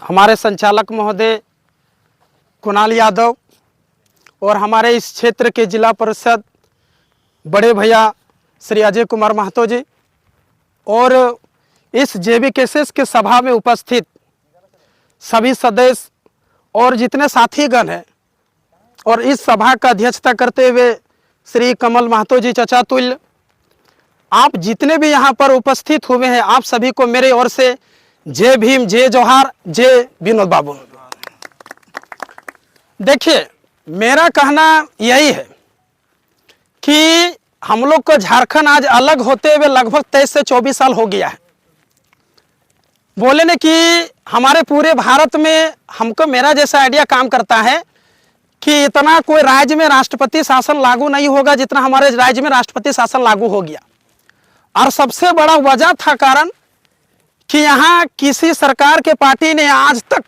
हमारे संचालक महोदय कुणाल यादव और हमारे इस क्षेत्र के जिला परिषद बड़े भैया श्री अजय कुमार महतो जी और इस JBKSS के सभा में उपस्थित सभी सदस्य और जितने साथीगण हैं और इस सभा का अध्यक्षता करते हुए श्री कमल महतो जी चचा तुल्य, आप जितने भी यहाँ पर उपस्थित हुए हैं, आप सभी को मेरे ओर से जय भीम, जय जोहार, जय विनोद बाबू। देखिए, मेरा कहना यही है कि हम लोग को झारखंड आज अलग होते हुए लगभग 23 से 24 साल हो गया है। बोले न कि हमारे पूरे भारत में हमको मेरा जैसा आइडिया काम करता है कि इतना कोई राज्य में राष्ट्रपति शासन लागू नहीं होगा जितना हमारे राज्य में राष्ट्रपति शासन लागू हो गया। और सबसे बड़ा वजह था कारण कि यहाँ किसी सरकार के पार्टी ने आज तक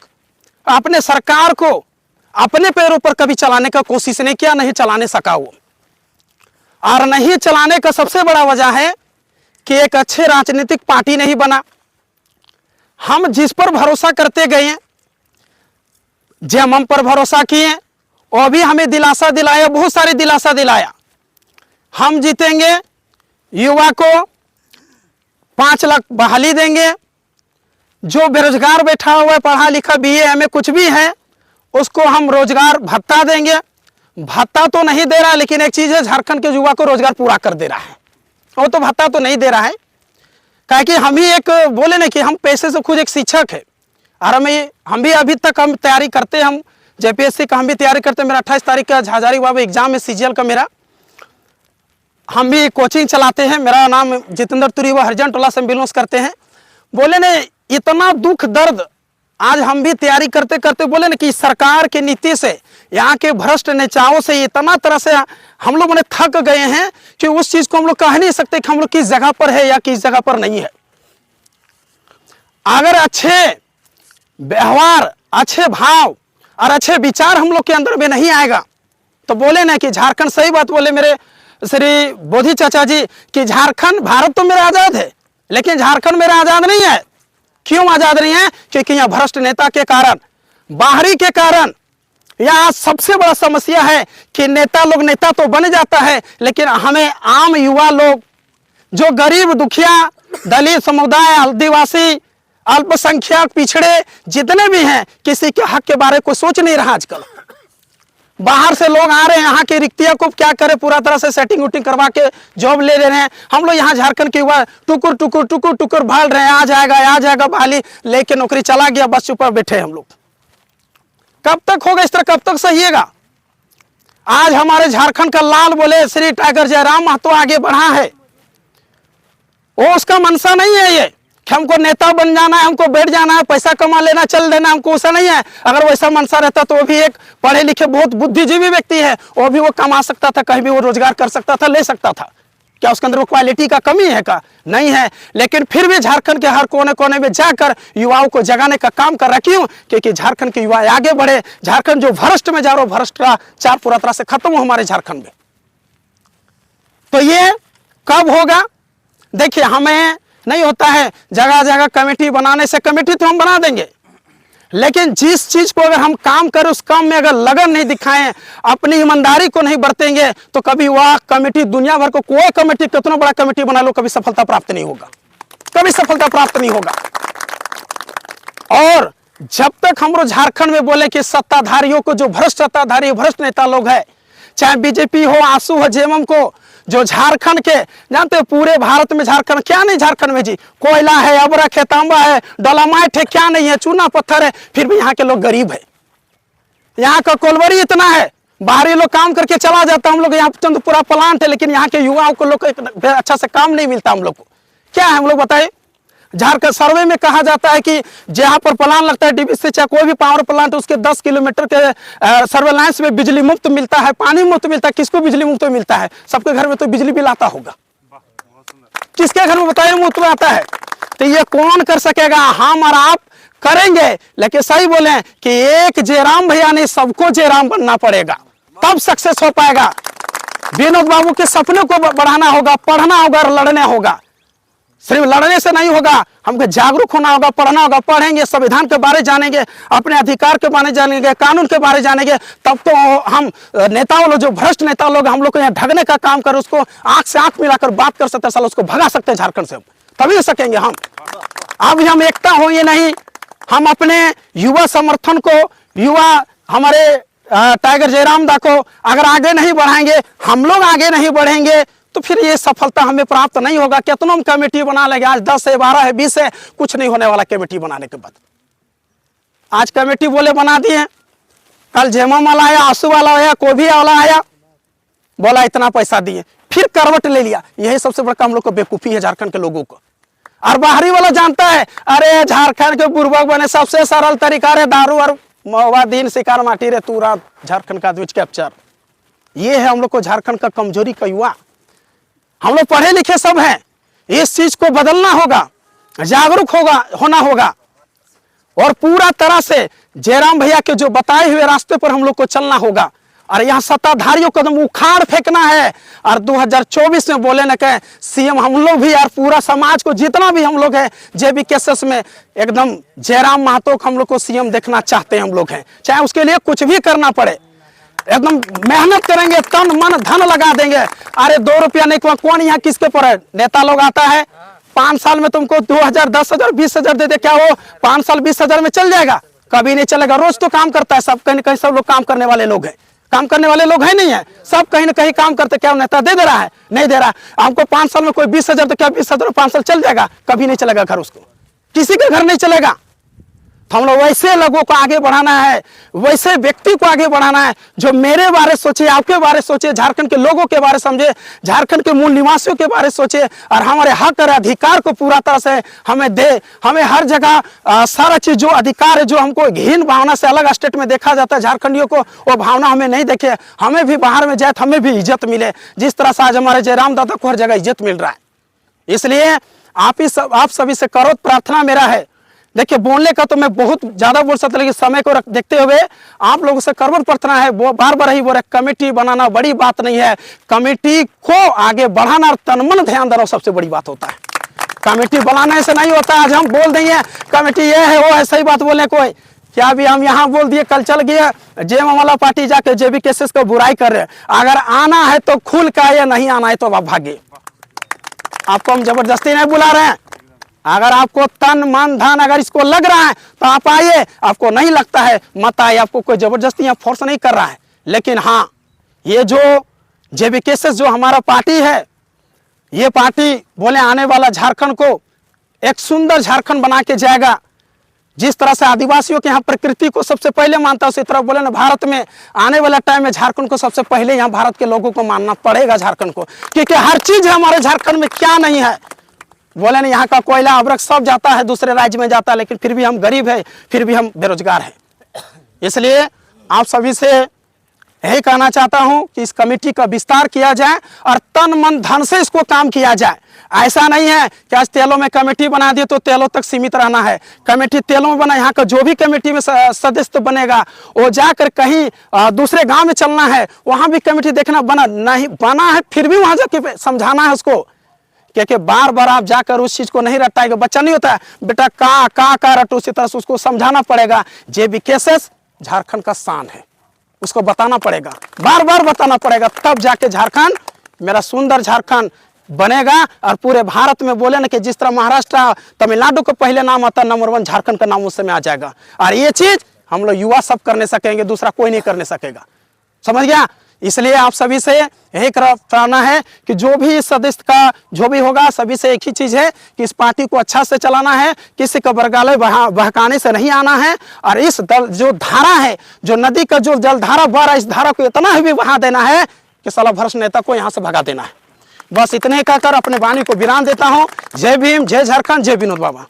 अपने सरकार को अपने पैरों पर कभी चलाने का कोशिश नहीं किया, नहीं चलाने सका वो। और नहीं चलाने का सबसे बड़ा वजह है कि एक अच्छे राजनीतिक पार्टी नहीं बना। हम जिस पर भरोसा करते गए हैं, हम पर भरोसा किए और भी हमें दिलासा दिलाया, बहुत सारे दिलासा दिलाया। हम जीतेंगे, युवा को 5 लाख बहाली देंगे, जो बेरोजगार बैठा हुआ है, पढ़ा लिखा BA MA कुछ भी है, उसको हम रोजगार भत्ता देंगे। भत्ता तो नहीं दे रहा, लेकिन एक चीज है, झारखंड के युवा को रोजगार पूरा कर दे रहा है। वो तो भत्ता तो नहीं दे रहा है, क्या कि हम ही एक बोले ना कि हम पैसे से खुद एक शिक्षक है और हम भी अभी तक हम तैयारी करते हैं। हम JPSC का हम भी तैयारी करते हैं। मेरा 28 तारीख का हजारीबाग एग्जाम है CGL का मेरा। हम भी कोचिंग चलाते हैं। मेरा नाम जितेंद्र तुरीवा हरिजन टोला से बिलोंग करते हैं। बोले ने इतना दुख दर्द आज हम भी तैयारी करते करते बोले ना कि सरकार की नीति से, यहाँ के भ्रष्ट नेताओं से इतना तरह से हम लोग ने थक गए हैं कि उस चीज को हम लोग कह नहीं सकते कि हम लोग किस जगह पर है या किस जगह पर नहीं है। अगर अच्छे व्यवहार, अच्छे भाव और अच्छे विचार हम लोग के अंदर में नहीं आएगा तो बोले ना कि झारखंड, सही बात बोले मेरे श्री बोधी चाचा जी कि झारखंड, भारत तो मेरा आजाद है लेकिन झारखंड मेरा आजाद नहीं है। क्यों आजाद नहीं है? क्योंकि यहाँ भ्रष्ट नेता के कारण, बाहरी के कारण। यहाँ सबसे बड़ा समस्या है कि नेता तो बन जाता है, लेकिन हमें आम युवा लोग जो गरीब, दुखिया, दलित समुदाय, आदिवासी, अल्पसंख्यक, पिछड़े जितने भी हैं, किसी के हक के बारे को सोच नहीं रहा। आजकल बाहर से लोग आ रहे हैं, यहाँ की रिक्तियों को क्या करें, पूरा तरह से सेटिंग उटिंग करवा के जॉब ले रहे हैं। हम लोग यहाँ झारखंड के युवा टुकुर टुकुर टुकुर टुकुर भाल रहे हैं, आ जाएगा बहाली, लेके नौकरी चला गया, बस चुप बैठे हम लोग। कब तक होगा इस तरह? कब तक सहिएगा? आज हमारे झारखंड का लाल बोले श्री टाइगर जयराम महतो आगे बढ़ा है, वो उसका मनसा नहीं है ये कि हमको नेता बन जाना है, हमको बैठ जाना है, पैसा कमा लेना, चल देना, हमको ऐसा नहीं है। अगर वैसा मनसा रहता तो वो भी एक पढ़े लिखे बहुत बुद्धिजीवी व्यक्ति है, वो भी वो कमा सकता था, कहीं भी वो रोजगार कर सकता था, ले सकता था। क्या उसके अंदर वो क्वालिटी का कमी है? का नहीं है। लेकिन फिर भी झारखंड के हर कोने कोने में जाकर युवाओं को जगाने का काम कर रहा। क्यों? क्योंकि झारखंड के युवा आगे बढ़े। झारखंड जो भ्रष्ट में जा रहा, भ्रष्टाचार पूरा तरह से खत्म हो हमारे झारखंड में। तो ये कब होगा? देखिए, हमें नहीं होता है जगह जगह कमेटी बनाने से। कमेटी तो हम बना देंगे, लेकिन जिस चीज को अगर हम काम करें, उस काम में अगर लगन नहीं दिखाएं, अपनी ईमानदारी को नहीं बरतेंगे, तो कभी वह कमेटी, दुनिया भर को कोई कमेटी कितना बड़ा कमेटी बना लो, कभी सफलता प्राप्त नहीं होगा, कभी सफलता प्राप्त नहीं होगा। और जब तक हम लोग झारखंड में बोले कि सत्ताधारियों को, जो भ्रष्ट सत्ताधारी, भ्रष्ट नेता लोग है, चाहे BJP हो, आंसू हो, JMM को, जो झारखंड के जानते हो, पूरे भारत में झारखंड क्या नहीं, झारखंड में जी कोयला है, अबरख है, तांबा है, डोलामाइट है, क्या नहीं है, चूना पत्थर है, फिर भी यहाँ के लोग गरीब है। यहाँ का कोलवरी इतना है, बाहरी लोग काम करके चला जाता, हम लोग यहाँ चंद पूरा प्लांट है, लेकिन यहाँ के युवाओं को लोग अच्छा से काम नहीं मिलता। हम लोग को क्या है, हम लोग बताए, झारखंड सर्वे में कहा जाता है कि जहाँ पर प्लांट लगता है DVC, चाहे कोई भी पावर प्लांट, उसके 10 किलोमीटर के सर्वेलांस में बिजली मुफ्त मिलता है, पानी मुफ्त मिलता है। किसको बिजली मुफ्त मिलता है? सबके घर में तो बिजली बिल आता होगा, किसके घर में बताइए मुफ्त में आता है? तो ये कौन कर सकेगा? हम और आप करेंगे, लेकिन सही बोले कि एक जयराम भैया नहीं, सबको जयराम बनना पड़ेगा, तब सक्सेस हो पाएगा। विनोद बाबू के सपने को बढ़ाना होगा, पढ़ना होगा और लड़ना होगा। सिर्फ लड़ने से नहीं होगा, हमको जागरूक होना होगा, पढ़ना होगा, पढ़ेंगे, संविधान के बारे जानेंगे, अपने अधिकार के बारे जानेंगे, कानून के बारे जानेंगे, तब तो हम नेताओं लोग, जो भ्रष्ट नेता लोग हम लोग को यहाँ ढकने का काम कर, उसको आंख से आंख मिलाकर बात कर सकते हैं, साल उसको भगा सकते हैं झारखंड से, तभी हो सकेंगे हम। अब हम एकता हो ये नहीं, हम अपने युवा समर्थन को, युवा हमारे टाइगर जयराम दा को अगर आगे नहीं बढ़ाएंगे, हम लोग आगे नहीं बढ़ेंगे, तो फिर ये सफलता हमें प्राप्त नहीं होगा। कितना हम कमेटी बना लेंगे, आज 10 है, 12 है, 20 है, कुछ नहीं होने वाला कमेटी बनाने के बाद। आज कमेटी बोले बना दिए, कल जेमा वाला आया, आंसू वाला आया, कोभी वाला आया, बोला इतना पैसा दिए, फिर करवट ले लिया। यही सबसे बड़ा हम लोग को बेवकूफी है झारखंड के लोगों को। और बाहरी वाला जानता है, अरे झारखंड के बुर्बक बने, सबसे सरल तरीका है दारू और महुआ दिन शिकार माटी रे तू रात झारखंड का द्विज कैप्चर। ये है हम लोग को झारखंड का कमजोरी का युवा। हम लोग पढ़े लिखे सब हैं, इस चीज को बदलना होगा, जागरूक होना होगा और पूरा तरह से जयराम भैया के जो बताए हुए रास्ते पर हम लोग को चलना होगा। और यहाँ सत्ताधारियों को एकदम उखाड़ फेंकना है। और 2024 में बोले न कहे सीएम हम लोग भी, यार पूरा समाज को जितना भी हम लोग हैं जेबी केसेस में, एकदम जयराम महतो को हम लोग को सीएम देखना चाहते हैं हम लोग हैं, चाहे उसके लिए कुछ भी करना पड़े, एकदम मेहनत करेंगे, तन मन धन लगा देंगे। अरे 2 रुपया नहीं, कौन यहाँ किसके पर है? नेता लोग आता है 5 साल में तुमको 2000, 10,000, 20,000 दे दे, क्या वो 5 साल 20,000 में चल जाएगा? कभी नहीं चलेगा। रोज तो काम करता है सब, कहीं न कहीं सब लोग काम करने वाले लोग हैं, काम करने वाले लोग है नहीं है, सब कहीं ना कहीं काम करते। क्या नेता दे रहा है? नहीं दे रहा। हमको 5 साल में कोई 20,000, तो क्या 20,000 5 साल चल जाएगा? कभी नहीं चलेगा घर, उसको किसी के घर नहीं चलेगा। तो हम लोग वैसे लोगों को आगे बढ़ाना है, वैसे व्यक्ति को आगे बढ़ाना है जो मेरे बारे सोचे, आपके बारे सोचे, झारखंड के लोगों के बारे समझे, झारखंड के मूल निवासियों के बारे सोचे और हमारे हक और अधिकार को पूरा तरह से हमें दे। हमें हर जगह सारा चीज जो अधिकार है, जो हमको घिन भावना से अलग स्टेट में देखा जाता है झारखंडियों को, वो भावना हमें नहीं देखे। हमें भी बाहर में जाए तो हमें भी इज्जत मिले, जिस तरह से आज हमारे जयराम दादा को हर जगह इज्जत मिल रहा है। इसलिए आप सभी से करो प्रार्थना मेरा है। देखिए बोलने का तो मैं बहुत ज्यादा बोल सकता, लेकिन समय को देखते हुए आप लोगों से करवट प्रार्थना है, वो बार बार ही बोल रहे, कमेटी बनाना बड़ी बात नहीं है, कमेटी को आगे बढ़ाना और तनमन ध्यान देना सबसे बड़ी बात होता है। कमेटी बनाने से नहीं होता। आज हम बोल देंगे कमेटी ये है वो है, सही बात बोलने कोई क्या भी, हम यहाँ बोल दिए, कल चल गए जेएमएम वाला पार्टी जाके जेबी केसेस को बुराई कर रहे। अगर आना है तो खुल का, या नहीं आना है तो आप भागे। आपको हम जबरदस्ती नहीं बुला रहे हैं। अगर आपको तन मन धन अगर इसको लग रहा है तो आप आइए, आपको नहीं लगता है मत आइए, आपको कोई जबरदस्ती या फोर्स नहीं कर रहा है। लेकिन हाँ, ये जो जेबी केसेस जो हमारा पार्टी है, ये पार्टी बोले आने वाला झारखंड को एक सुंदर झारखंड बना के जाएगा। जिस तरह से आदिवासियों के यहाँ प्रकृति को सबसे पहले मानता है, उसी तरह बोले ना भारत में आने वाला टाइम में झारखंड को सबसे पहले यहाँ भारत के लोगों को मानना पड़ेगा झारखंड को, क्योंकि हर चीज है हमारे झारखंड में, क्या नहीं है। बोले ना यहाँ का कोयला अबरक सब जाता है, दूसरे राज्य में जाता है, लेकिन फिर भी हम गरीब है, फिर भी हम बेरोजगार हैं। इसलिए आप सभी से यही कहना चाहता हूं कि इस कमेटी का विस्तार किया जाए और तन मन धन से इसको काम किया जाए। ऐसा नहीं है कि आज तेलों में कमेटी बना दिए तो तेलों तक सीमित रहना है। कमेटी तेलों में बना, यहाँ का जो भी कमेटी में सदस्य बनेगा वो जाकर कहीं दूसरे गांव में चलना है, वहां भी कमेटी देखना बना नहीं बना है, फिर भी वहां जाके समझाना है उसको, क्योंकि बार बार आप जाकर उस चीज को नहीं रटाएगा। बच्चा नहीं होता है बेटा का रटो, उसी तरह से उसको समझाना पड़ेगा। जेबी केसेस झारखंड का शान है, उसको बताना पड़ेगा, बार बार बताना पड़ेगा, तब जाके झारखंड मेरा सुंदर झारखंड बनेगा। और पूरे भारत में बोले ना कि जिस तरह महाराष्ट्र तमिलनाडु का पहले नाम आता, नंबर 1 झारखंड का नाम उस समय आ जाएगा। और ये चीज हम लोग युवा सब करने सकेंगे, दूसरा कोई नहीं करने सकेगा। समझ गया? इसलिए आप सभी से यही कराना है कि जो भी सदस्य का जो भी होगा, सभी से एक ही चीज है कि इस पार्टी को अच्छा से चलाना है, किसी का बरगाले बहकाने से नहीं आना है। और इस जो धारा है, जो नदी का जो जलधारा बह रहा है, इस धारा को इतना ही भी बहा देना है कि साला भ्रष्ट नेता को यहाँ से भगा देना है। बस इतने कहकर अपने वाणी को विराम देता हूँ। जय भीम, जय झारखंड, जय विनोद बाबा।